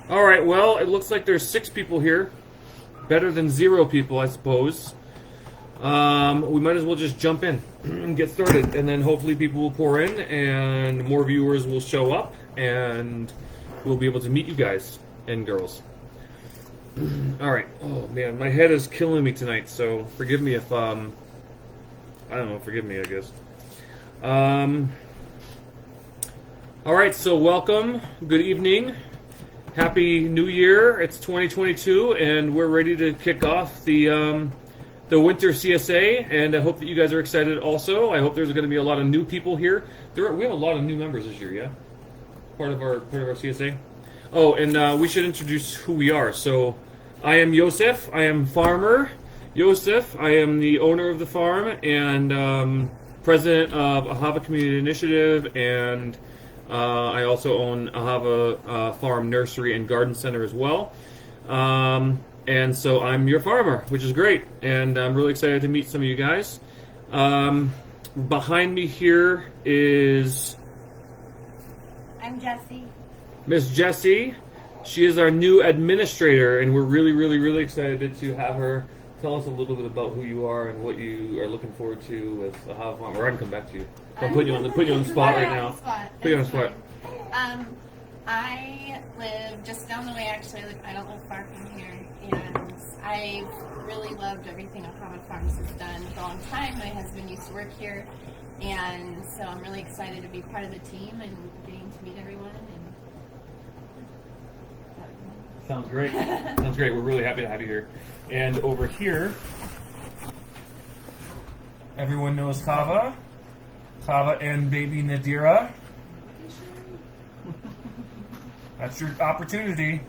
All right, well, it looks like there's 6 people here. Better than 0 people, I suppose. We might as well just jump in and get started, and then hopefully people will pour in, and more viewers will show up, and we'll be able to meet you guys and girls. All right. Oh man, my head is killing me tonight, so forgive me if I don't know. Forgive me, I guess. All right. So welcome. Good evening. Happy New Year. It's 2022, and we're ready to kick off the winter CSA. And I hope that you guys are excited. Also, I hope there's going to be a lot of new people here. We have a lot of new members this year. Yeah, part of our CSA. Oh, and we should introduce who we are. So, I am Yosef. I am farmer Yosef. I am the owner of the farm and president of Ahava Community Initiative, and I also own Ahava Farm Nursery and Garden Center as well. And so I'm your farmer, which is great, and I'm really excited to meet some of you guys. Behind me here is... I'm Jessie. Miss Jessie. She is our new administrator, and we're really, really, really excited to have her tell us a little bit about who you are and what you are looking forward to with Ahava Farm. Or I can come back to you. I'm putting you on the spot right now. Put you on the spot. I live just down the way, actually. I don't live far from here, and I've really loved everything Ahava Farms has done for a long time. My husband used to work here, and so I'm really excited to be part of the team and getting to meet everyone. Sounds great. Sounds great. We're really happy to have you here. And over here, everyone knows Chava and baby Nadira. That's your opportunity.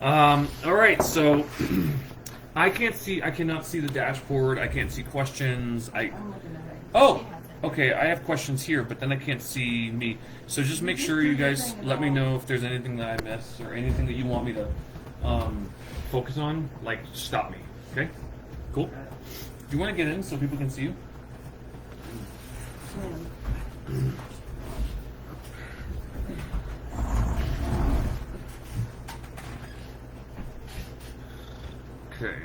All right, so I cannot see the dashboard. I can't see questions. Oh, okay, I have questions here, but then I can't see me. So just make sure you guys let me know if there's anything that I missed or anything that you want me to focus on. Like, stop me, okay? Cool. Do you want to get in so people can see you? Okay.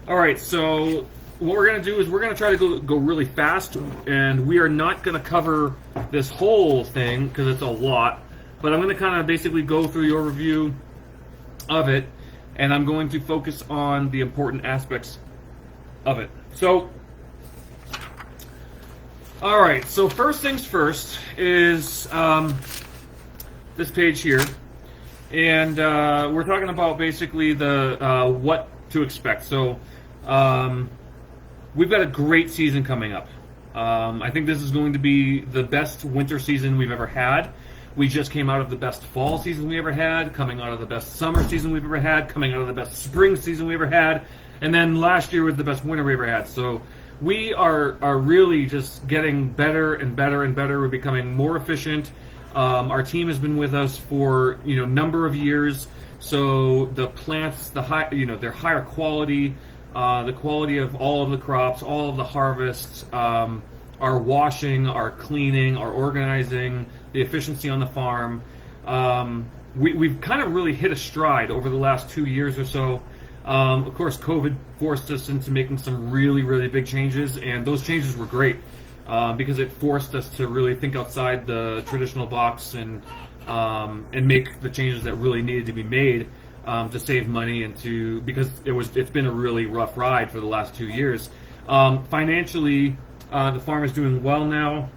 All right, so what we're going to do is we're going to try to go really fast, and we are not going to cover this whole thing because it's a lot, but I'm going to kind of basically go through the overview of it, and I'm going to focus on the important aspects of it. So, all right, so first things first is this page here, and we're talking about basically the what to expect. So we've got a great season coming up. I think this is going to be the best winter season we've ever had. We just came out of the best fall season we ever had, coming out of the best summer season we've ever had, coming out of the best spring season we ever had, and then last year was the best winter we ever had. So we are really just getting better and better and better. We're becoming more efficient. Our team has been with us for number of years. So the plants, they're higher quality. The quality of all of the crops, all of the harvests, our washing, our cleaning, our organizing, the efficiency on the farm. We've kind of really hit a stride over the last 2 years or so. Of course, COVID forced us into making some really, really big changes, and those changes were great because it forced us to really think outside the traditional box and make the changes that really needed to be made. To save money and because it's been a really rough ride for the last 2 years. Financially, the farm is doing well now,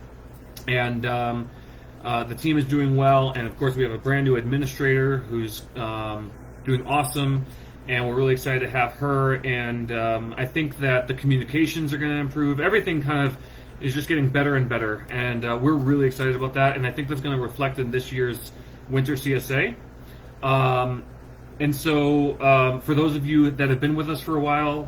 and the team is doing well, and of course we have a brand new administrator who's doing awesome, and we're really excited to have her. And I think that the communications are going to improve. Everything kind of is just getting better and better, and we're really excited about that. And I think that's going to reflect in this year's winter CSA. And so, for those of you that have been with us for a while,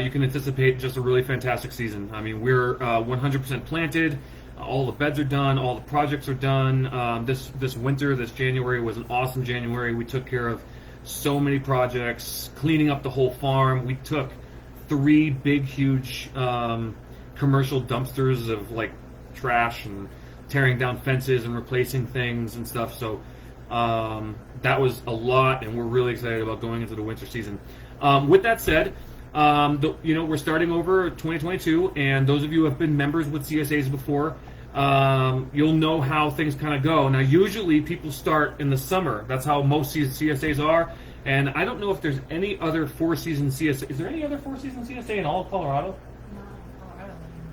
you can anticipate just a really fantastic season. I mean, we're 100% planted. All the beds are done. All the projects are done. This winter, this January, was an awesome January. We took care of so many projects, cleaning up the whole farm. We took 3 big, huge commercial dumpsters of trash and tearing down fences and replacing things and stuff. So that was a lot, and we're really excited about going into the winter season. With that said, we're starting over 2022, and those of you who have been members with CSAs before, you'll know how things kind of go. Now, usually people start in the summer. That's how most CSAs are. And I don't know if there's any other four-season CSA. Is there any other four-season CSA in all of Colorado?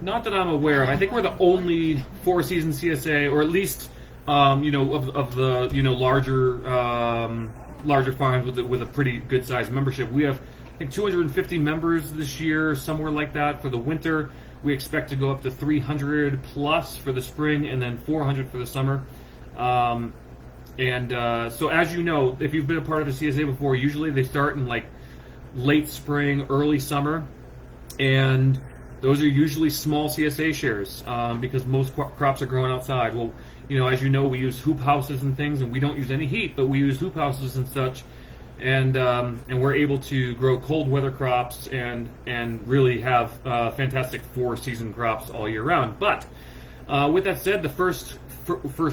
Not that I'm aware of. I think we're the only four-season CSA, or at least, of the larger farms with a pretty good-sized membership. We have, I think, 250 members this year, somewhere like that for the winter. We expect to go up to 300 plus for the spring, and then 400 for the summer. So as you know, if you've been a part of the CSA before, usually they start in like late spring, early summer, and those are usually small CSA shares because most crops are grown outside. Well, as you know, we use hoop houses and things, and we don't use any heat, but we use hoop houses and such, and we're able to grow cold weather crops and really have fantastic four-season crops all year round. But with that said, the first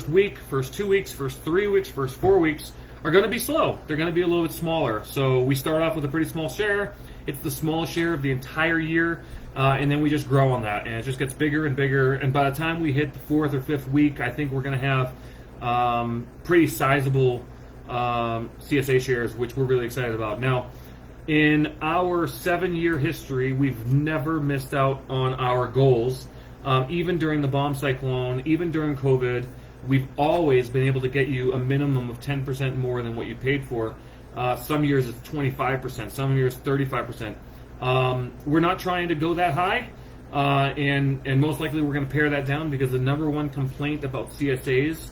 week, first 2 weeks, first 3 weeks, first 4 weeks are going to be slow. They're going to be a little bit smaller. So we start off with a pretty small share. It's the smallest share of the entire year, and then we just grow on that, and it just gets bigger and bigger. And by the time we hit the 4th or 5th week, I think we're going to have pretty sizable CSA shares, which we're really excited about. Now, in our 7-year history, we've never missed out on our goals. Even during the bomb cyclone, even during COVID, we've always been able to get you a minimum of 10% more than what you paid for. Some years it's 25%, some years 35%. We're not trying to go that high, and most likely we're going to pare that down, because the number one complaint about CSAs,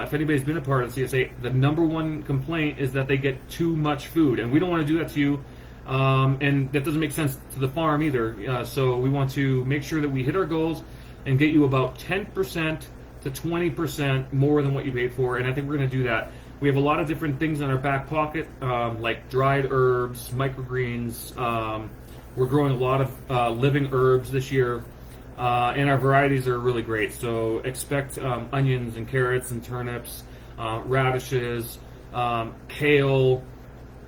if anybody's been a part of the CSA, the number one complaint is that they get too much food, and we don't want to do that to you. And that doesn't make sense to the farm either. So we want to make sure that we hit our goals and get you about 10% to 20% more than what you paid for. And I think we're going to do that. We have a lot of different things in our back pocket, like dried herbs, microgreens. We're growing a lot of living herbs this year, and our varieties are really great. So expect onions and carrots and turnips, radishes, kale,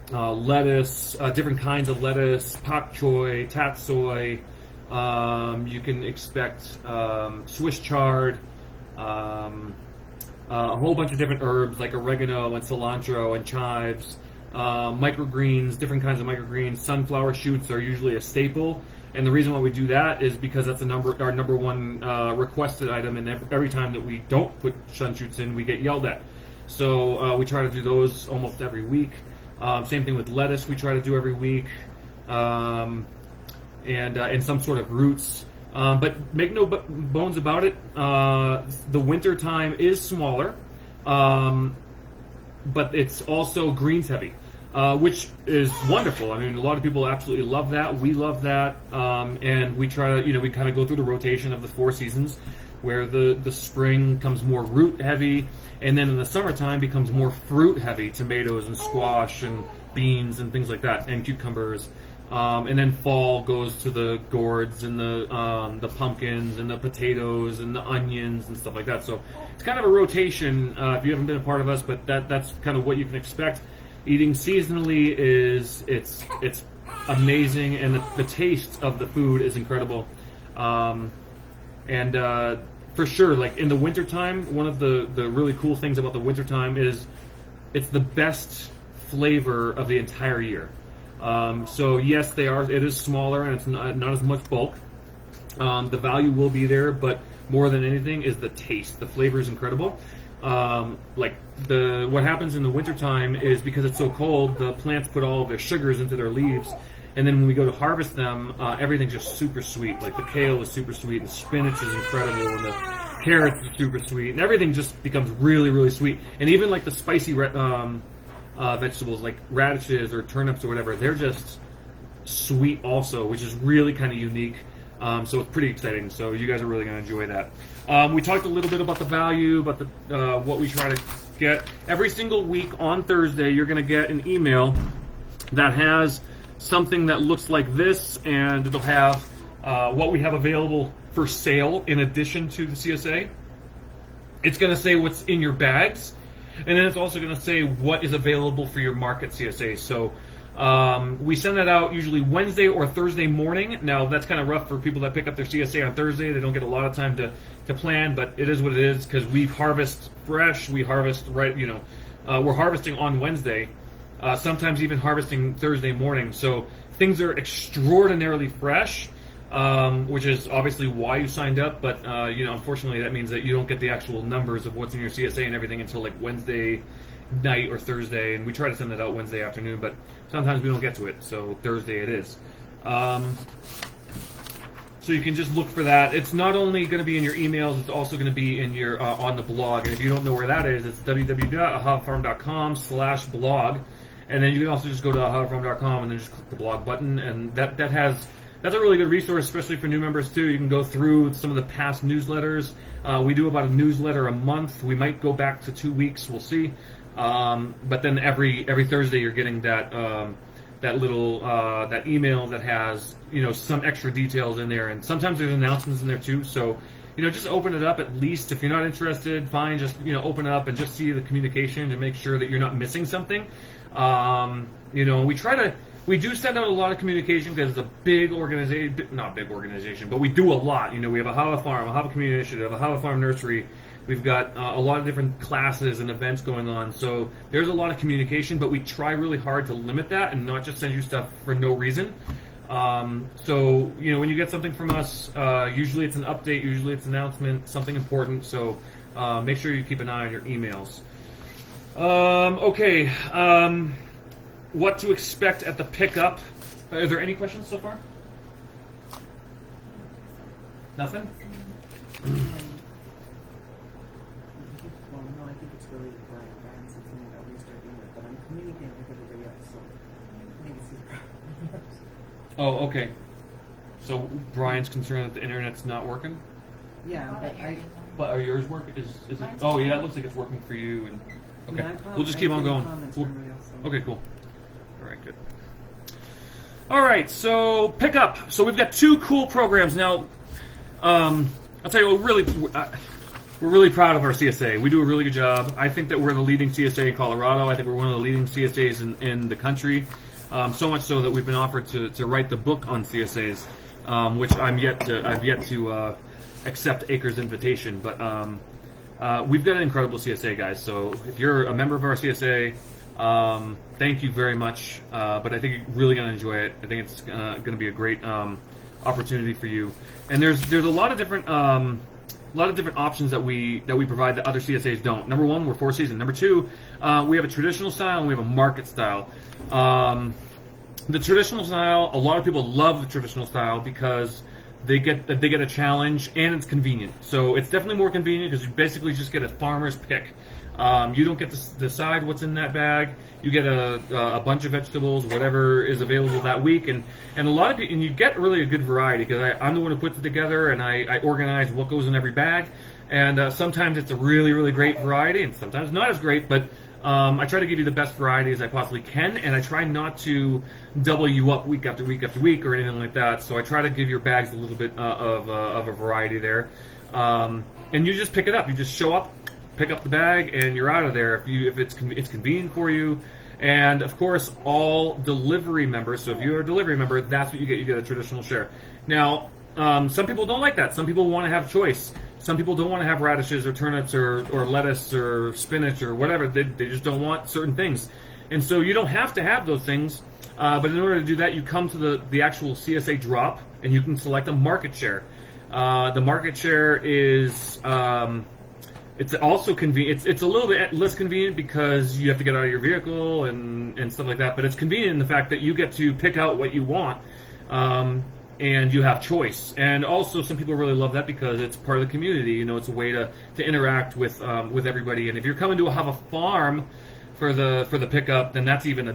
lettuce, different kinds of lettuce, pak choi, tatsoi. You can expect Swiss chard, a whole bunch of different herbs like oregano and cilantro and chives, microgreens, different kinds of microgreens. Sunflower shoots are usually a staple, and the reason why we do that is because that's our number one requested item, and every time that we don't put sun shoots in, we get yelled at. So we try to do those almost every week. Same thing with lettuce, we try to do every week, and some sort of roots. But make no bones about it, the winter time is smaller, but it's also greens heavy, which is wonderful. I mean, a lot of people absolutely love that. We love that, and we try to, we kind of go through the rotation of the 4 seasons, where the spring comes more root heavy, and then in the summertime becomes more fruit heavy, tomatoes and squash and beans and things like that, and cucumbers. And then fall goes to the gourds and the pumpkins and the potatoes and the onions and stuff like that. So it's kind of a rotation if you haven't been a part of us, but that's kind of what you can expect. Eating seasonally it's amazing, and the taste of the food is incredible. For sure, like in the wintertime, one of the really cool things about the wintertime is it's the best flavor of the entire year. So yes, it is smaller, and it's not as much bulk. The value will be there, but more than anything is the taste. The flavor is incredible. What happens in the wintertime is, because it's so cold, the plants put all of their sugars into their leaves, and then when we go to harvest them, everything's just super sweet. Like the kale is super sweet, the spinach is incredible, and the carrots are super sweet, and everything just becomes really, really sweet. And even like the spicy vegetables like radishes or turnips or whatever, they're just sweet also, which is really kind of unique. So it's pretty exciting. So you guys are really going to enjoy that. We talked a little bit about the value, about what we try to get. Every single week on Thursday, you're going to get an email that has something that looks like this, and it'll have what we have available for sale in addition to the CSA. It's going to say what's in your bags, and then it's also going to say what is available for your market CSA. So we send that out usually Wednesday or Thursday morning. Now that's kind of rough for people that pick up their CSA on Thursday. They don't get a lot of time to plan, but it is what it is because we harvest fresh. We harvest we're harvesting on Wednesday, sometimes even harvesting Thursday morning. So things are extraordinarily fresh. Which is obviously why you signed up, but unfortunately that means that you don't get the actual numbers of what's in your CSA and everything until like Wednesday night or Thursday, and we try to send it out Wednesday afternoon, but sometimes we don't get to it, so Thursday it is. So you can just look for that. It's not only going to be in your emails, it's also going to be in your on the blog, and if you don't know where that is, it's www.ahafarm.com/blog, and then you can also just go to ahafarm.com and then just click the blog button, and that's a really good resource, especially for new members too. You can go through some of the past newsletters. We do about a newsletter a month. We might go back to 2 weeks. We'll see. But then every Thursday you're getting that little that email that has some extra details in there, and sometimes there's announcements in there too. So just open it up at least. If you're not interested, fine. Just open it up and just see the communication to make sure that you're not missing something. We do send out a lot of communication because it's a big organization, not big organization, but we do a lot. We have a Hava Farm, a Hava Community Initiative, a Hava Farm Nursery. We've got a lot of different classes and events going on. So there's a lot of communication, but we try really hard to limit that and not just send you stuff for no reason. So when you get something from us, usually it's an update, usually it's an announcement, something important. So make sure you keep an eye on your emails. Okay. What to expect at the pickup. Are there any questions so far? Nothing? Well, no, I think it's really Brian said something about restarting it, but I'm communicating with everybody else, so maybe it's his problem. Oh, okay. So Brian's concerned that the internet's not working? Yeah, But are yours working? Is it? Oh, yeah, it looks like it's working for you. And okay, yeah, we'll just keep on going. Cool. Okay, cool. All right, good. All right, so pickup. So we've got 2 cool programs now. I'll tell you, we're really proud of our CSA. We do a really good job. I think that we're the leading CSA in Colorado. I think we're one of the leading CSAs in the country. So much so that we've been offered to write the book on CSAs, which I've yet to accept Acre's invitation. But we've got an incredible CSA, guys. So if you're a member of our CSA, thank you very much. But I think you're really going to enjoy it. I think it's going to be a great opportunity for you. And there's a lot of different options that we provide that other CSAs don't. Number 1, we're 4-season. Number 2, we have a traditional style and we have a market style. The traditional style, a lot of people love the traditional style because they get a challenge and it's convenient. So it's definitely more convenient because you basically just get a farmer's pick. You don't get to decide what's in that bag. You get a bunch of vegetables, whatever is available that week, and a lot of and you get really a good variety because I'm the one who puts it together and I organize what goes in every bag. And sometimes it's a really, really great variety, and sometimes not as great. But I try to give you the best variety as I possibly can, and I try not to double you up week after week after week or anything like that. So I try to give your bags a little bit of a variety there, and you just pick it up. You just show up, pick up the bag, and you're out of there. If it's convenient for you, and of course all delivery members. So if you're a delivery member, that's what you get. You get a traditional share. Now, some people don't like that. Some people want to have choice. Some people don't want to have radishes or turnips or lettuce or spinach or whatever. They just don't want certain things. And so you don't have to have those things. But in order to do that, you come to the actual CSA drop, and you can select a market share. The market share is it's also convenient. It's a little bit less convenient because you have to get out of your vehicle and stuff like that. But it's convenient in the fact that you get to pick out what you want. And you have choice, and also some people really love that because it's part of the community. It's a way to interact with everybody. And if you're coming to have a farm for the pickup, then that's even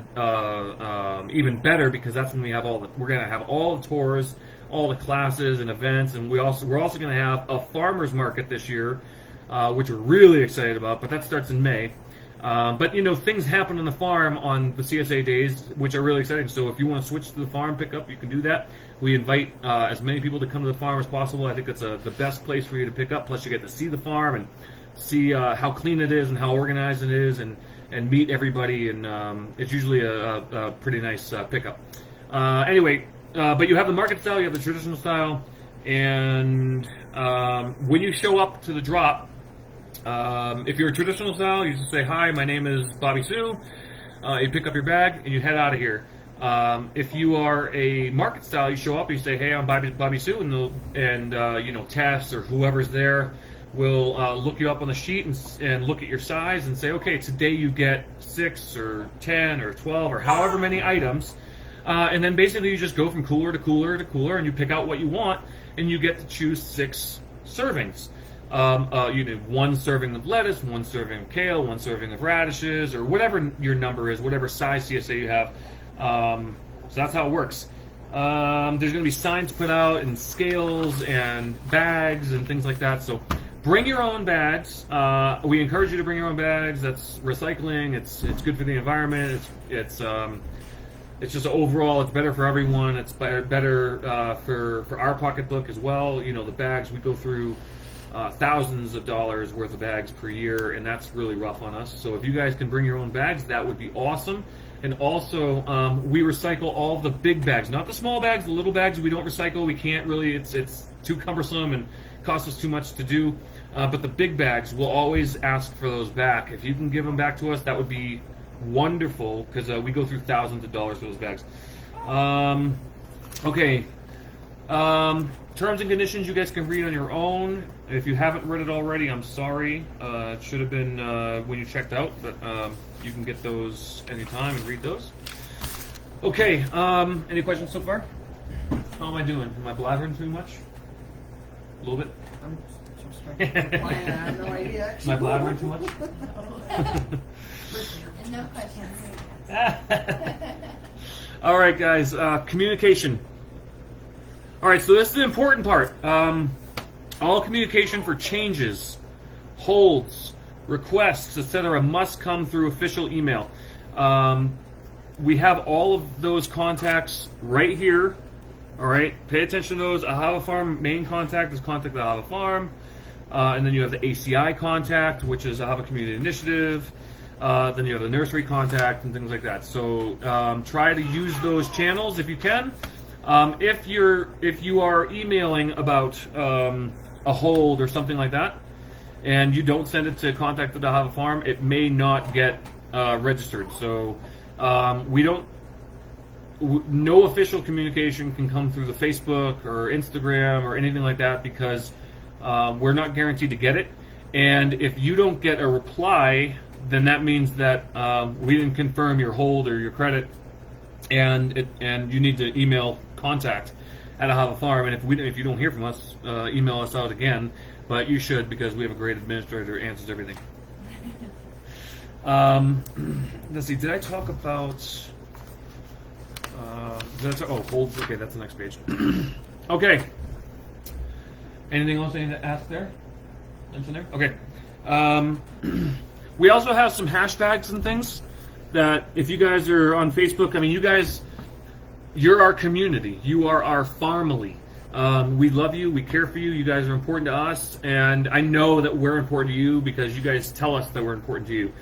even better because that's when we're going to have all the tours, all the classes and events, and we're also going to have a farmers market this year, which we're really excited about. But that starts in May. But things happen on the farm on the CSA days, which are really exciting. So if you want to switch to the farm pickup, you can do that. We invite as many people to come to the farm as possible. I think it's the best place for you to pick up. Plus, you get to see the farm and see how clean it is and how organized it is, and meet everybody. And it's usually a pretty nice pickup. Anyway, but you have the market style, you have the traditional style, and when you show up to the drop, if you're a traditional style, you just say, "Hi, my name is Bobby Sue." You pick up your bag and you head out of here. If you are a market style, you show up, you say, "Hey, I'm Bobby Sue," and you know, Tess or whoever's there will look you up on the sheet and look at your size and say, "Okay, today you get 6 or 10 or 12 or however many items," and then basically you just go from cooler to cooler to cooler, and you pick out what you want, and you get to choose 6 servings. You know, 1 serving of lettuce, 1 serving of kale, 1 serving of radishes, or whatever your number is, whatever size CSA you have. So that's how it works. There's going to be signs put out and scales and bags and things like that. So bring your own bags. We encourage you to bring your own bags. That's recycling. It's good for the environment. It's just overall, it's better for everyone. It's better for our pocketbook as well. You know, the bags, we go through thousands of dollars worth of bags per year, and that's really rough on us. So if you guys can bring your own bags, that would be awesome. And also, we recycle all the big bags, not the small bags. The little bags we don't recycle. We can't really. It's too cumbersome and costs us too much to do. But the big bags, we'll always ask for those back. If you can give them back to us, that would be wonderful, because we go through thousands of dollars for those bags. Okay. Terms and conditions you guys can read on your own. If you haven't read it already, I'm sorry. It should have been when you checked out, but you can get those anytime and read those. Okay, any questions so far? How am I doing? Am I blathering too much? A little bit? I'm just trying to reply, and I have no idea, actually. Am I blathering too much? And no questions. All right, guys, communication. All right, so this is the important part. All communication for changes, holds, requests, etc. must come through official email. We have all of those contacts right here. All right, pay attention to those. Ahava Farm main contact is contact Ahava Farm. And then you have the ACI contact, which is Ahava Community Initiative. Then you have the nursery contact and things like that. So try to use those channels if you can. If you are emailing about a hold or something like that, and you don't send it to contact at Ahava Farm, it may not get registered. So no official communication can come through the Facebook or Instagram or anything like that, because we're not guaranteed to get it. And if you don't get a reply, then that means that we didn't confirm your hold or your credit, and you need to email contact at Ahava Farm. And if you don't hear from us, email us out again. But you should, because we have a great administrator who answers everything. Let's see. Did I talk about? Holds. Okay, that's the next page. Okay. Anything else I need to ask there? Mention there? Okay. We also have some hashtags and things that if you guys are on Facebook, I mean, you're our community. You are our family. We love you. We care for you. You guys are important to us. And I know that we're important to you because you guys tell us that we're important to you.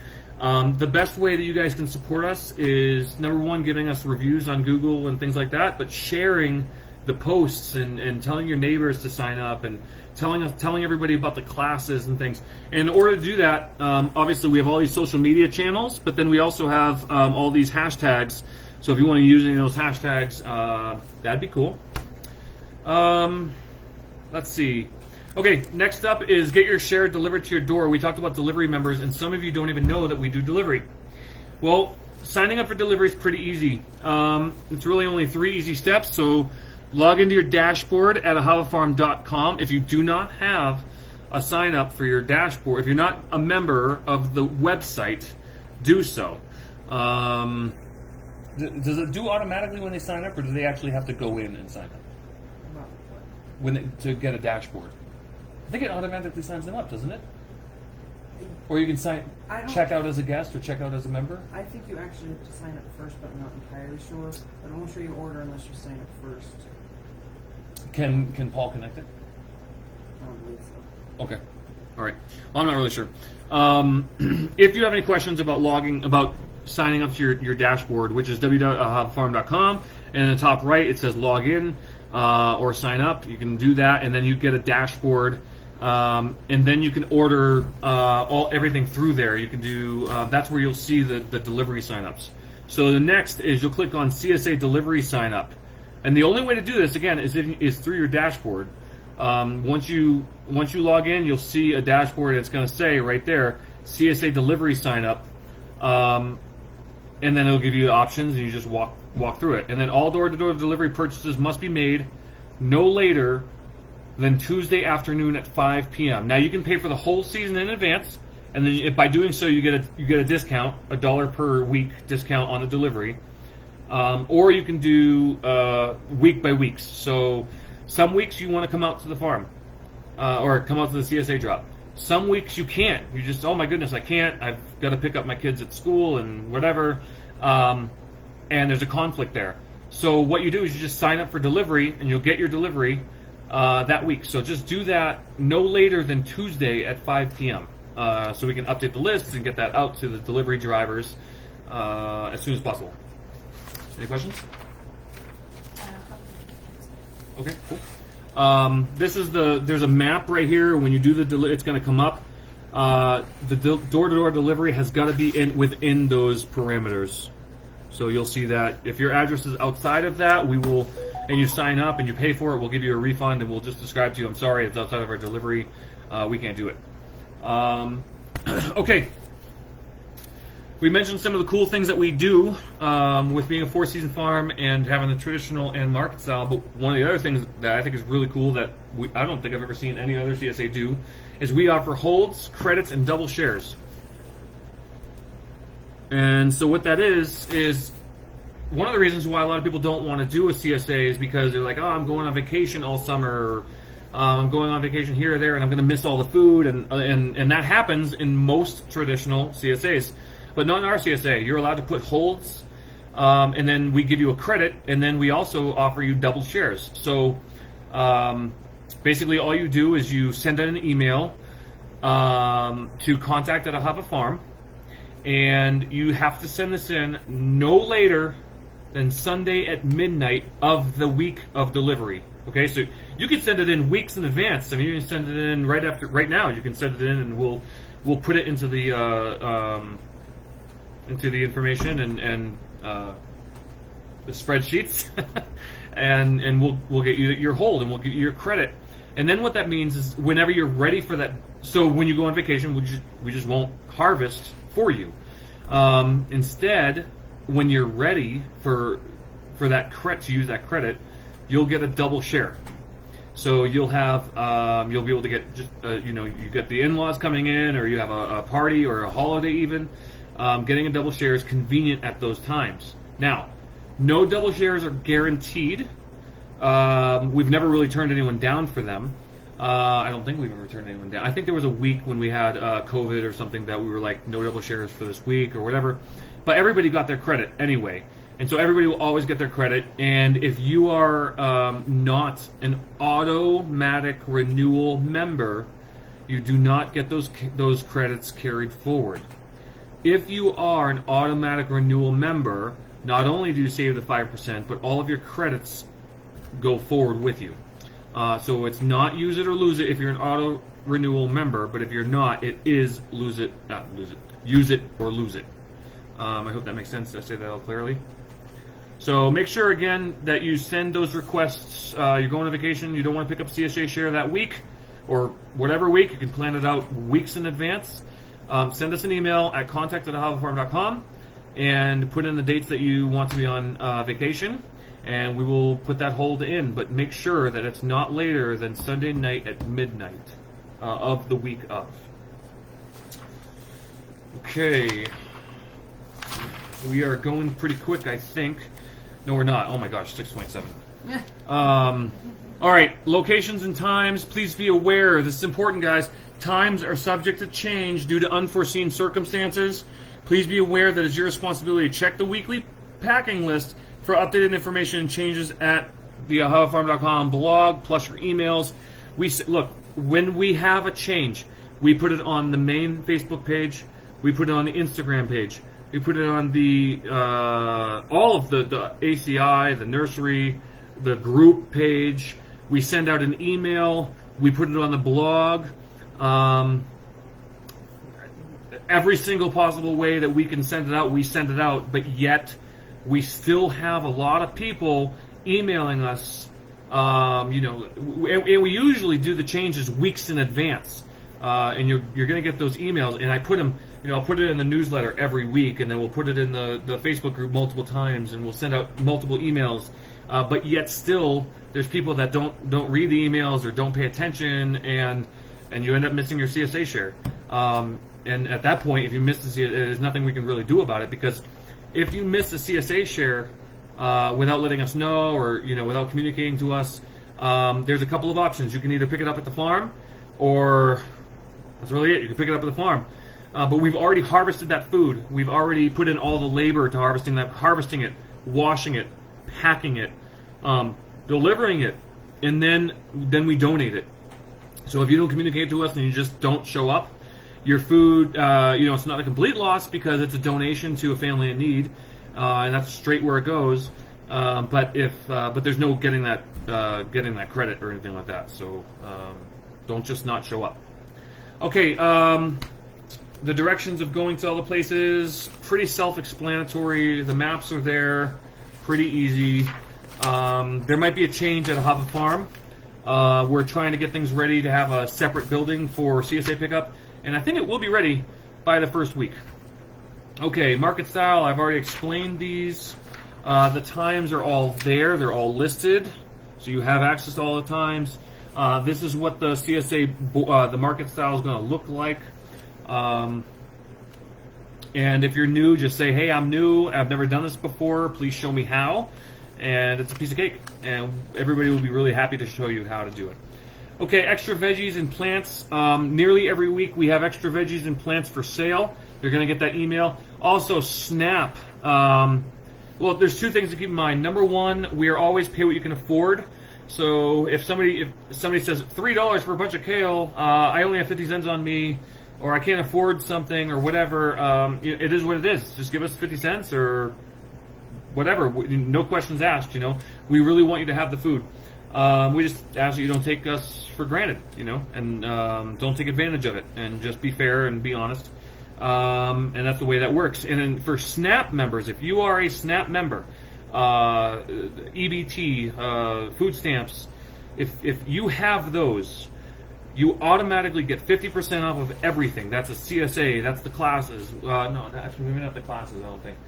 The best way that you guys can support us is, number one, giving us reviews on Google and things like that, but sharing the posts and telling your neighbors to sign up and telling everybody about the classes and things. And in order to do that, obviously we have all these social media channels, but then we also have all these hashtags. So if you want to use any of those hashtags, that'd be cool. Let's see. Okay, next up is get your share delivered to your door. We talked about delivery members, and some of you don't even know that we do delivery. Well, signing up for delivery is pretty easy. It's really only 3 easy steps. So log into your dashboard at ahavafarm.com. If you do not have a sign up for your dashboard, if you're not a member of the website, do so. Does it do automatically when they sign up, or do they actually have to go in and sign up to get a dashboard? I think it automatically signs them up, doesn't it? Or you can check out as a guest or check out as a member? I think you actually have to sign up first, but I'm not entirely sure. But I won't show you order unless you sign up first. Can Paul connect it? I don't believe so. Okay. All right. Well, I'm not really sure. If you have any questions about signing up to your dashboard, which is www.havafarm.com, and in the top right it says log in or sign up. You can do that, and then you get a dashboard, and then you can order everything through there. You can do that's where you'll see the delivery signups. So the next is you'll click on Csa Delivery Sign Up, and the only way to do this again is through your dashboard. Once you log in, you'll see a dashboard. It's going to say right there, Csa Delivery Sign Up, and then it'll give you options, and you just walk through it. And then all door-to-door delivery purchases must be made no later than Tuesday afternoon at 5 p.m. Now you can pay for the whole season in advance, and then by doing so, you get a discount, $1 per week discount on the delivery, or you can do week by weeks. So some weeks you want to come out to the farm, or come out to the CSA drop. Some weeks you can't. You just, oh my goodness, I can't. I've got to pick up my kids at school and whatever, and there's a conflict there. So what you do is you just sign up for delivery, and you'll get your delivery that week. So just do that no later than Tuesday at 5 p.m. So we can update the lists and get that out to the delivery drivers as soon as possible. Any questions? Okay, cool. There's a map right here. When you do it's going to come up. The door-to-door delivery has got to be within those parameters. So you'll see that if your address is outside of that, and you sign up and you pay for it, we'll give you a refund, and we'll just describe to you, I'm sorry, it's outside of our delivery. We can't do it. Okay. We mentioned some of the cool things that we do with being a four-season farm and having the traditional and market style, but one of the other things that I think is really cool that I don't think I've ever seen any other CSA do is we offer holds, credits, and double shares. And so what that is one of the reasons why a lot of people don't want to do a CSA is because they're like, oh, I'm going on vacation all summer, or I'm going on vacation here or there, and I'm going to miss all the food, and that happens in most traditional CSAs. But not in our CSA. You're allowed to put holds, and then we give you a credit, and then we also offer you double shares. So basically all you do is you send out an email to contact@ahavafarm, and you have to send this in no later than Sunday at midnight of the week of delivery. Okay, so you can send it in weeks in advance. I mean, you can send it in right now. You can send it in, and we'll put it into the information and the spreadsheets, and we'll get you your hold, and we'll get you your credit. And then what that means is whenever you're ready for that. So when you go on vacation, we just won't harvest for you. Instead, when you're ready for that credit, to use that credit, you'll get a double share. So you'll have you'll be able to get just you get the in-laws coming in, or you have a party or a holiday even. Getting a double share is convenient at those times. Now, no double shares are guaranteed. We've never really turned anyone down for them. I don't think we've ever turned anyone down. I think there was a week when we had COVID or something that we were like, no double shares for this week or whatever. But everybody got their credit anyway. And so everybody will always get their credit. And if you are not an automatic renewal member, you do not get those credits carried forward. If you are an automatic renewal member, not only do you save the 5%, but all of your credits go forward with you. So it's not use it or lose it if you're an auto renewal member, but if you're not, it is use it or lose it. I hope that makes sense. Did I say that all clearly? So make sure again that you send those requests. You're going on vacation, you don't want to pick up CSA share that week or whatever week, you can plan it out weeks in advance. Send us an email at contact@ahavafarm.com and put in the dates that you want to be on vacation, and we will put that hold in. But make sure that it's not later than Sunday night at midnight of the week of. Okay. We are going pretty quick, I think. No, we're not. Oh my gosh, 6:27. All right, locations and times. Please be aware, this is important, guys. Times are subject to change due to unforeseen circumstances. Please be aware that it's your responsibility to check the weekly packing list for updated information and changes at the ahavafarm.com blog, plus your emails. Look, when we have a change, We put it on the main Facebook page. We put it on the Instagram page. We put it on the all of the ACI, the nursery, the group page. We send out an email. We put it on the blog. Every single possible way that we can send it out, we send it out. But yet, we still have a lot of people emailing us. And we usually do the changes weeks in advance. And you're going to get those emails. And I put them, I'll put it in the newsletter every week, and then we'll put it in the Facebook group multiple times, and we'll send out multiple emails. But yet still, there's people that don't read the emails or don't pay attention, and you end up missing your CSA share. And at that point, if you miss the CSA, there's nothing we can really do about it, because if you miss the CSA share without letting us know, or without communicating to us, there's a couple of options. You can either pick it up at the farm, or that's really it. You can pick it up at the farm. But we've already harvested that food. We've already put in all the labor to harvesting it, washing it, packing it, delivering it, and then we donate it. So if you don't communicate to us and you just don't show up, your food, it's not a complete loss because it's a donation to a family in need, and that's straight where it goes. But there's no getting that credit or anything like that. So don't just not show up. Okay. The directions of going to all the places, pretty self-explanatory. The maps are there, pretty easy. There might be a change at a Hava Farm. We're trying to get things ready to have a separate building for CSA pickup, and I think it will be ready by the first week. Okay, market style, I've already explained these. The times are all there, they're all listed, so you have access to all the times. This is what the CSA, the market style is going to look like. And if you're new, just say, hey, I'm new, I've never done this before, please show me how. And it's a piece of cake, and everybody will be really happy to show you how to do it. Okay, extra veggies and plants. Nearly every week we have extra veggies and plants for sale. You're going to get that email. Also, SNAP. Well, there's two things to keep in mind. Number one, we are always pay what you can afford. So if somebody says $3 for a bunch of kale, I only have 50 cents on me, or I can't afford something, or whatever, it is what it is. Just give us 50 cents or whatever. No questions asked, We really want you to have the food. We just ask that you don't take us for granted, and don't take advantage of it, and just be fair and be honest. And that's the way that works. And then for SNAP members, if you are a SNAP member, EBT, food stamps, if you have those, you automatically get 50% off of everything. That's a CSA, that's the classes. No, actually, maybe not the classes, I don't think.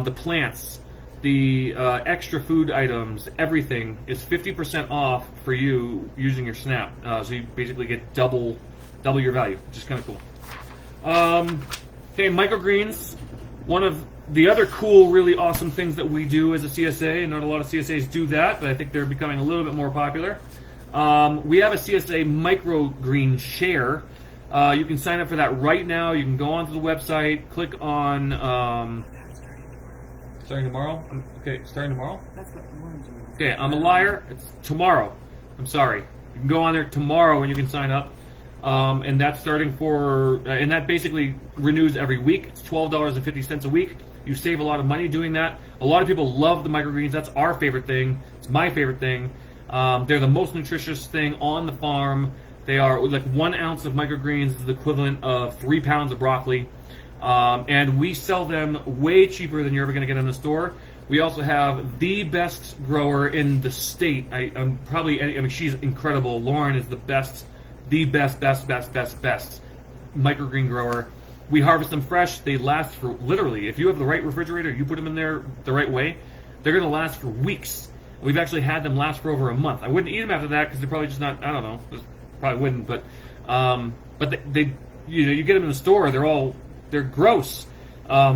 The plants, the extra food items, everything is 50% off for you using your SNAP. So you basically get double your value, which is kind of cool. Okay, microgreens. One of the other cool, really awesome things that we do as a CSA, and not a lot of CSAs do that, but I think they're becoming a little bit more popular. We have a CSA microgreen share. You can sign up for that right now. You can go onto the website, click on starting tomorrow. Okay, starting tomorrow. That's what you want to do. Okay, I'm a liar. It's tomorrow. I'm sorry. You can go on there tomorrow and you can sign up. And that's starting for, and that basically renews every week. It's $12.50 a week. You save a lot of money doing that. A lot of people love the microgreens. That's our favorite thing. It's my favorite thing. They're the most nutritious thing on the farm. They are like 1 ounce of microgreens is the equivalent of 3 pounds of broccoli. And we sell them way cheaper than you're ever going to get in the store. We also have the best grower in the state. She's incredible. Lauren is the best microgreen grower. We harvest them fresh. They last for literally, if you have the right refrigerator, you put them in there the right way, they're going to last for weeks. We've actually had them last for over a month. I wouldn't eat them after that because they're probably just not, I don't know, probably wouldn't, but they you get them in the store, they're gross.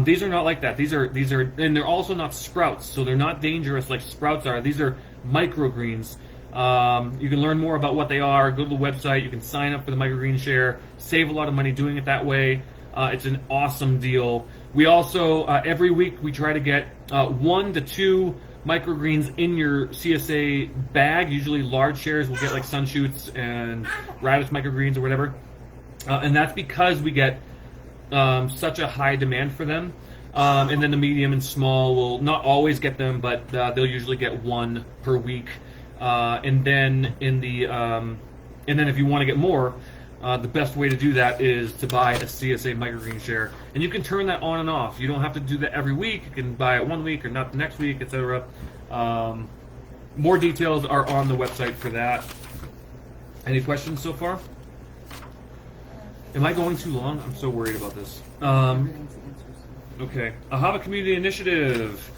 These are not like that. These are, and they're also not sprouts, so they're not dangerous like sprouts are. These are microgreens. You can learn more about what they are. Go to the website. You can sign up for the microgreen share. Save a lot of money doing it that way. It's an awesome deal. We also, every week, we try to get 1 to 2 microgreens in your CSA bag. Usually large shares will get like sunshoots and radish microgreens or whatever. and that's because we get such a high demand for them. And then the medium and small will not always get them, but they'll usually get one per week. And then if you want to get more, the best way to do that is to buy a CSA microgreen share, and you can turn that on and off. You don't have to do that every week. You can buy it one week or not the next week, etc. More details are on the website for that. Any questions so far? Am I going too long? I'm so worried about this. Everything's answers. Okay, Ahava Community Initiative.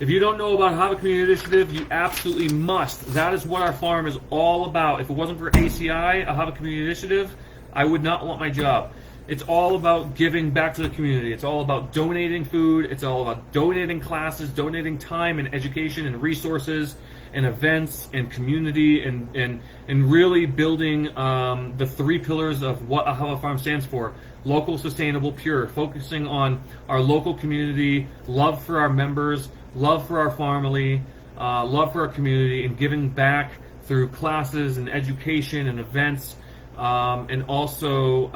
If you don't know about Ahava Community Initiative, you absolutely must. That is what our farm is all about. If it wasn't for ACI, Ahava Community Initiative, I would not want my job. It's all about giving back to the community. It's all about donating food. It's all about donating classes, donating time and education and resources and events and community and really building the three pillars of what Ahava Farm stands for. Local, sustainable, pure. Focusing on our local community, love for our members, love for our family, love for our community, and giving back through classes and education and events, and also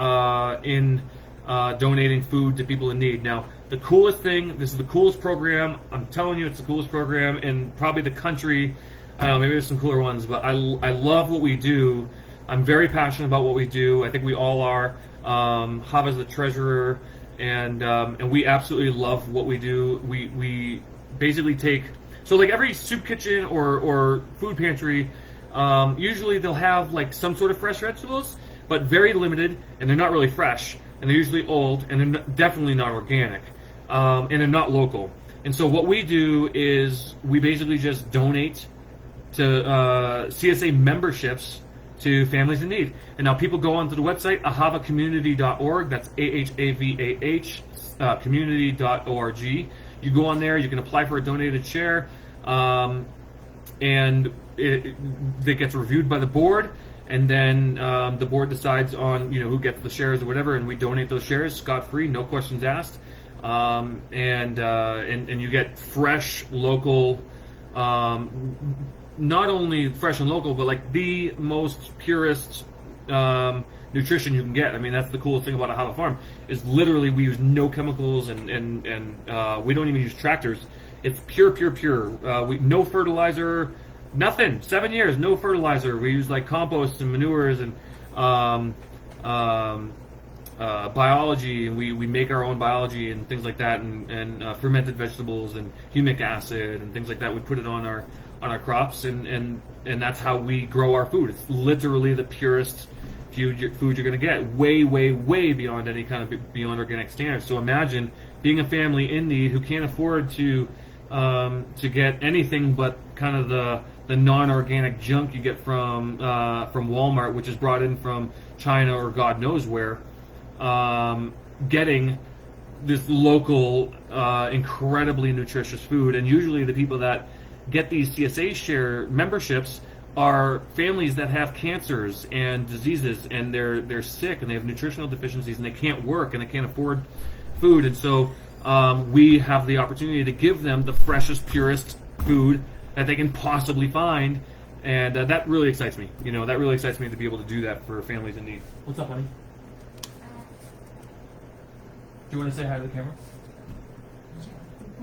in donating food to people in need. Now, the coolest thing, this is the coolest program, I'm telling you it's the coolest program in probably the country. I don't know, maybe there's some cooler ones, but I love what we do. I'm very passionate about what we do. I think we all are. Hava's the treasurer, and we absolutely love what we do. We basically take, so like every soup kitchen or food pantry, usually they'll have like some sort of fresh vegetables, but very limited, and they're not really fresh, and they're usually old, and they're definitely not organic, and they're not local. And so what we do is we basically just donate to CSA memberships to families in need. And now people go onto the website, ahavacommunity.org, that's AHAVAH, community.org. You go on there, you can apply for a donated share, and it gets reviewed by the board, and then the board decides on who gets the shares or whatever, and we donate those shares scot-free, no questions asked, and you get fresh, local, not only fresh and local, but like the most purest nutrition you can get. I mean, that's the coolest thing about Ahava Farm, is literally we use no chemicals, and we don't even use tractors. It's pure. No fertilizer, nothing. 7 years, no fertilizer. We use like compost and manures and biology, and we make our own biology and things like that, and fermented vegetables and humic acid and things like that. We put it on our crops, and that's how we grow our food. It's literally the purest food you're going to get, way beyond any kind of beyond organic standards. So imagine being a family in need who can't afford to get anything but kind of the non-organic junk you get from Walmart, which is brought in from China or God knows where, getting this local, incredibly nutritious food. And usually the people that get these CSA share memberships are families that have cancers and diseases, and they're sick, and they have nutritional deficiencies, and they can't work, and they can't afford food. And so we have the opportunity to give them the freshest, purest food that they can possibly find, and that really excites me. That really excites me to be able to do that for families in need. What's up, honey? Do you want to say hi to the camera?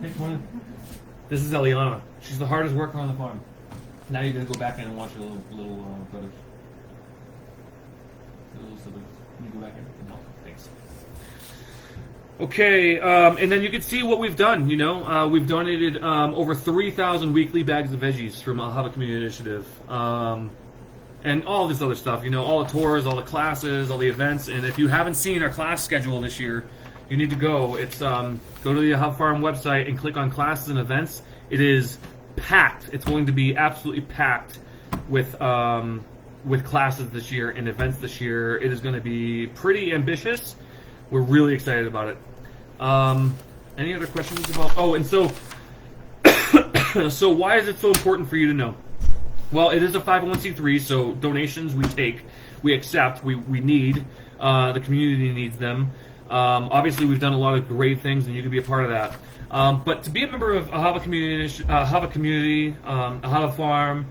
Hey, come on. This is Eliana. She's the hardest worker on the farm. Now you're going to go back in and watch your little brothers. Your little siblings. Can you go back in? No, thanks. Okay, and then you can see what we've done. We've donated over 3,000 weekly bags of veggies from Ahava Community Initiative. And all this other stuff, all the tours, all the classes, all the events. And if you haven't seen our class schedule this year, you need to go. It's go to the Ahava Farm website and click on classes and events. It is packed. It's going to be absolutely packed with classes this year and events this year. It is going to be pretty ambitious. We're really excited about it. Any other questions about? Oh, and so so why is it so important for you to know? Well, it is a 501c3, so donations we accept, we need. The community needs them. Obviously, we've done a lot of great things, and you can be a part of that. But to be a member of Ahava Community, Ahava Farm,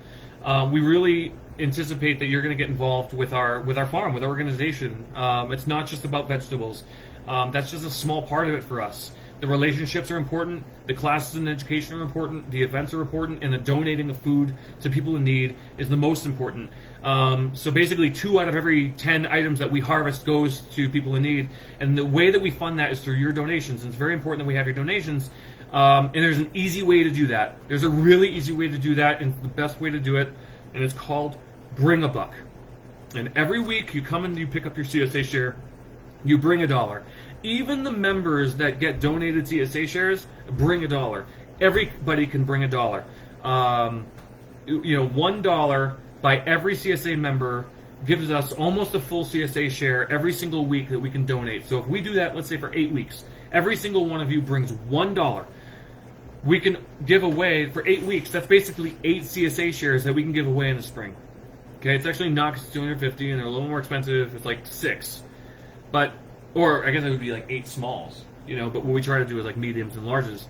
we really anticipate that you're going to get involved with our farm, with our organization. It's not just about vegetables. That's just a small part of it for us. The relationships are important, the classes and education are important, the events are important, and the donating of food to people in need is the most important. So basically 2 out of every 10 items that we harvest goes to people in need, and the way that we fund that is through your donations, and it's very important that we have your donations. And there's an easy way to do that. There's a really easy way to do that, and the best way to do it, and it's called Bring a Buck. And every week you come and you pick up your CSA share, you bring $1. Even the members that get donated CSA shares bring $1. Everybody can bring $1. $1 by every CSA member gives us almost a full CSA share every single week that we can donate. So if we do that, let's say for 8 weeks, every single one of you brings $1. We can give away for 8 weeks. That's basically 8 CSA shares that we can give away in the spring. Okay, it's actually not, 'cause it's 250 and they're a little more expensive. It's like 6, or I guess it would be like 8 smalls, but what we try to do is like mediums and larges.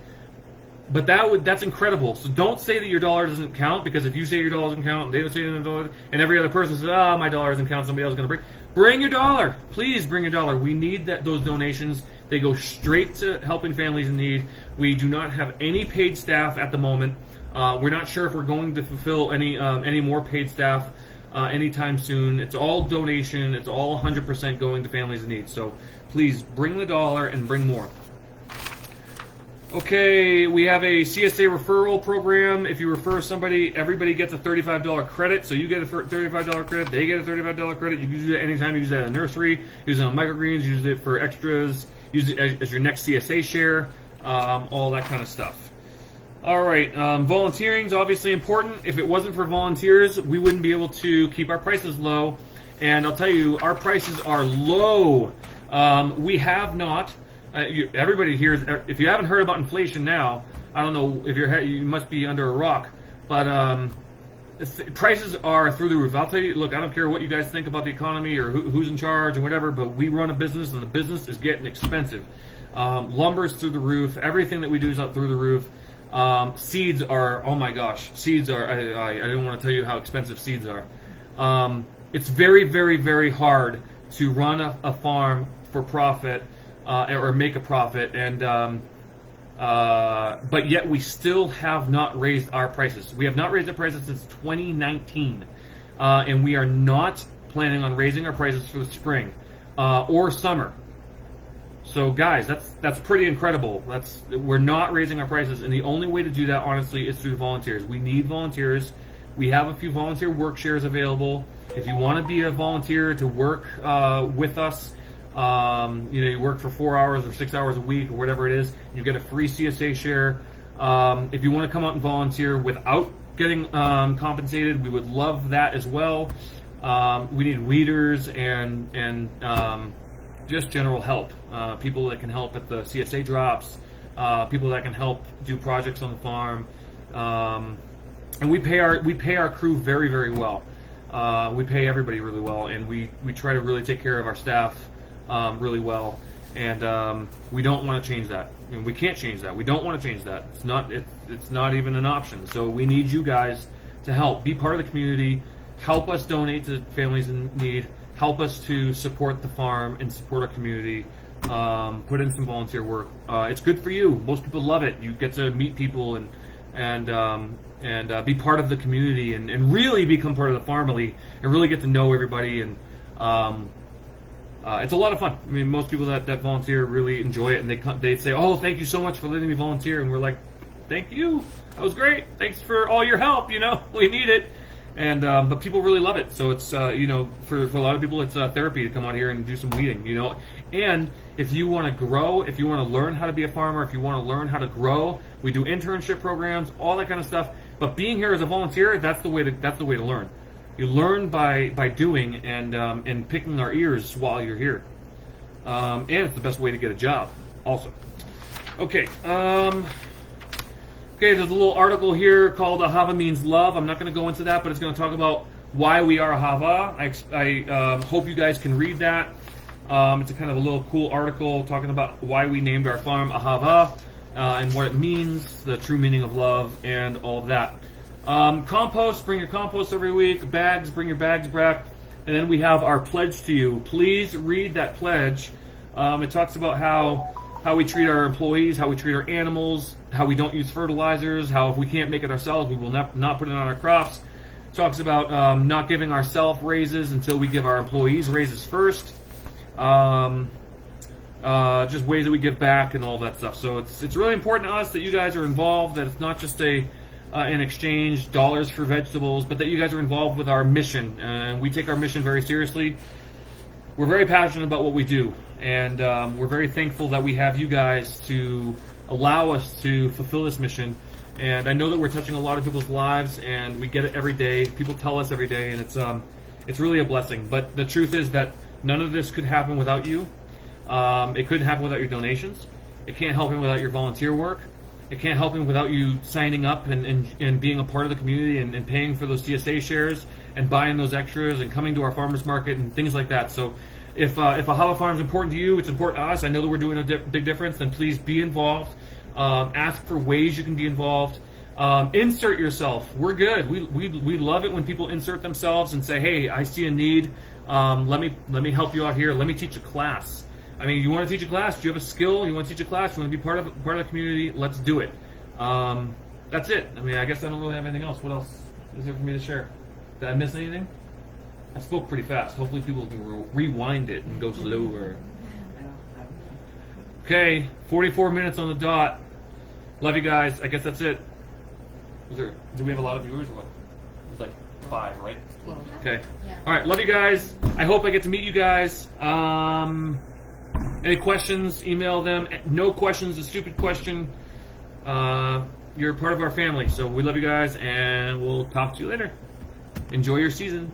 But that's incredible. So don't say that your dollar doesn't count, because if you say your dollar doesn't count, and they don't say your dollar, and every other person says, my dollar doesn't count, somebody else is going to bring your dollar. Please bring your dollar. We need those donations. They go straight to helping families in need. We do not have any paid staff at the moment. We're not sure if we're going to fulfill any more paid staff anytime soon. It's all donation. It's all 100% going to families in need. So please bring the dollar and bring more. Okay, we have a Csa Referral Program. If you refer somebody, everybody gets a $35 credit. So you get a $35 credit, they get a $35 credit. You can use it anytime. You use it at a nursery, use it on Microgreens, use it for extras, use it as your next CSA share, all that kind of stuff. All right, volunteering is obviously important. If it wasn't for volunteers, we wouldn't be able to keep our prices low. And I'll tell you, our prices are low. We have not. Everybody here, if you haven't heard about inflation now, I don't know if you must be under a rock, but prices are through the roof. I'll tell you, look, I don't care what you guys think about the economy or who's in charge or whatever, but we run a business, and the business is getting expensive. Lumber's through the roof. Everything that we do is up through the roof. Seeds are, oh my gosh, seeds are, I don't want to tell you how expensive seeds are. It's very, very, very hard to run a farm for profit, or make a profit, and but yet we still have not raised our prices. We have not raised our prices since 2019, and we are not planning on raising our prices for the spring or summer. So guys, that's pretty incredible. We're not raising our prices, and the only way to do that, honestly, is through volunteers. We need volunteers. We have a few volunteer work shares available. If you want to be a volunteer to work with us, you work for 4 hours or 6 hours a week or whatever it is, you get a free CSA share. If you want to come out and volunteer without getting compensated, we would love that as well. We need weeders and just general help, people that can help at the CSA drops, people that can help do projects on the farm, and we pay our crew very, very well. We pay everybody really well, and we try to really take care of our staff really well, and we don't want to change that. And we can't change that. We don't want to change that. It's not even an option. So we need you guys to help be part of the community, help us donate to families in need, help us to support the farm and support our community. Put in some volunteer work. It's good for you. Most people love it. You get to meet people and be part of the community and really become part of the family and really get to know everybody, and it's a lot of fun. I mean, most people that volunteer really enjoy it, and they say, "Oh, thank you so much for letting me volunteer," and we're like, "Thank you. That was great. Thanks for all your help. We need it." And but people really love it. So it's for a lot of people, it's therapy to come out here and do some weeding. And if you want to grow, if you want to learn how to be a farmer, if you want to learn how to grow, we do internship programs, all that kind of stuff. But being here as a volunteer, that's the way to learn. You learn by doing and picking our ears while you're here. And it's the best way to get a job, also. Okay. Okay, there's a little article here called "Ahava Means Love." I'm not going to go into that, but it's going to talk about why we are Ahava. I hope you guys can read that. It's a kind of a little cool article talking about why we named our farm Ahava and what it means, the true meaning of love, and all of that. Compost, bring your compost every week. Bags, bring your bags back. And then we have our pledge to you. Please read that pledge. It talks about how we treat our employees, how we treat our animals, how we don't use fertilizers, how if we can't make it ourselves, we will not put it on our crops. It talks about not giving ourselves raises until we give our employees raises first. Just ways that we give back and all that stuff. So it's really important to us that you guys are involved, that it's not just an exchange, dollars for vegetables, but that you guys are involved with our mission. And we take our mission very seriously. We're very passionate about what we do, and we're very thankful that we have you guys to allow us to fulfill this mission. And I know that we're touching a lot of people's lives, and we get it every day. People tell us every day, and it's really a blessing. But the truth is that none of this could happen without you. It couldn't happen without your donations. It can't happen without your volunteer work. It can't happen without you signing up and being a part of the community and paying for those CSA shares and buying those extras and coming to our farmers market and things like that. So if Ahava Farm is important to you, it's important to us. I know that we're doing a big difference. Then please be involved. Ask for ways you can be involved. Insert yourself. We're good. We love it when people insert themselves and say, "Hey, I see a need. Let me help you out here. Let me teach a class." I mean, you want to teach a class? Do you have a skill? You want to teach a class? You want to be part of the community? Let's do it. That's it. I mean, I guess I don't really have anything else. What else is there for me to share? Did I miss anything? I spoke pretty fast. Hopefully people can rewind it and go slower. Okay, 44 minutes on the dot. Love you guys. I guess that's it. Do we have a lot of viewers or what? It's like 5, right? Okay. Yeah. All right. Love you guys. I hope I get to meet you guys. Any questions? Email them. No questions. A stupid question. You're part of our family, so we love you guys, and we'll talk to you later. Enjoy your season.